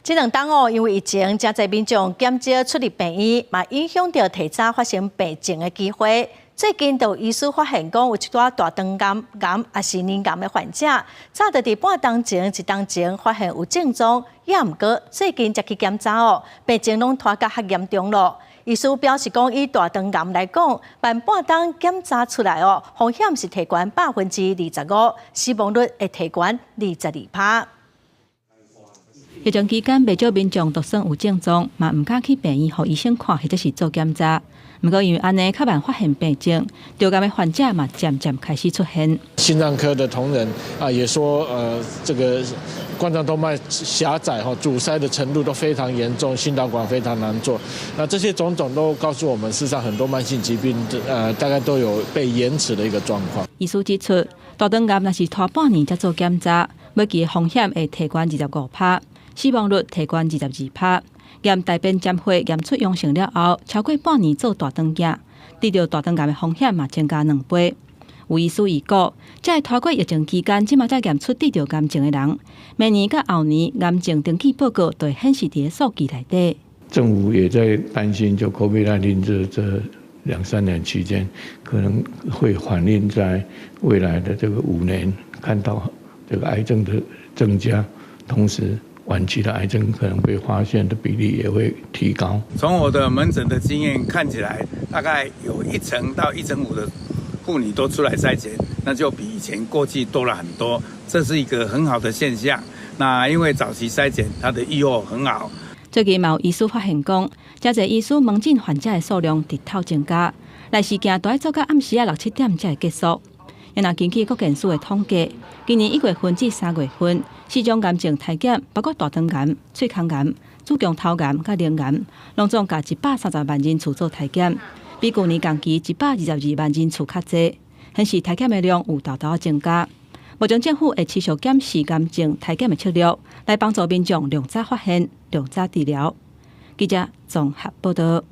这两天因为疫情，真侪民众减少出入病院，嘛影响到提早发生病症的机会。最近就医师发现讲，有一寡大肠癌也是黏癌的患者，早就伫半当前、一当前发现有症状，也毋过最近才去检查病情拢拖甲较严重咯。医师表示讲，以大肠癌来讲，办半当检查出来风险是提悬25%，死亡率会提悬22%。疫情期间，不少民众就算有症状，嘛唔敢去病院，互医生看或者是做检查。不过因为安尼较慢发现病症，流感的患者嘛渐渐开始出现。心脏科的同仁也说，这个冠状动脉狭窄阻塞的程度都非常严重，心导管非常难做。那这些种种都告诉我们，事实上很多慢性疾病大概都有被延迟的一个状况。医师指出，大肠癌若是拖半年才做检查，每期的风险会提悬25%，死亡率提悬22%。验大便检血验出阳性了后，超过半年做大肠镜，得到大肠癌的风险嘛增加2倍。有医师预估，这会拖过疫情期间，即马才验出得到癌症的人，明年甲后年癌症登记报告就会显示伫数据内底。政府也在担心，就 COVID-19 这2-3年期间，可能会反映在未来的这个5年，看到这个癌症的增加，同时晚期的癌症可能被发现的比例也会提高。从我的门诊的经验看起来，大概有1成到1成5的妇女都出来筛检，那就比以前过去多了很多，这是一个很好的现象。那因为早期筛检，它的预后很好。最近有医师发现讲，真侪医师门诊患者的数量直头增加，来事件都要做到暗时6-7点才会结束。因若根据国健署的统计，今年1月份至3月份，4种癌症体检，包括大肠癌、喙腔癌、子宫头癌、甲鳞癌，拢总甲130万人次做体检，比去年同期122万人次较侪，显示体检的量有大大增加。目前政府会持续检视癌症体检的策略，来帮助民众量早发现、量早治疗。记者综合报道。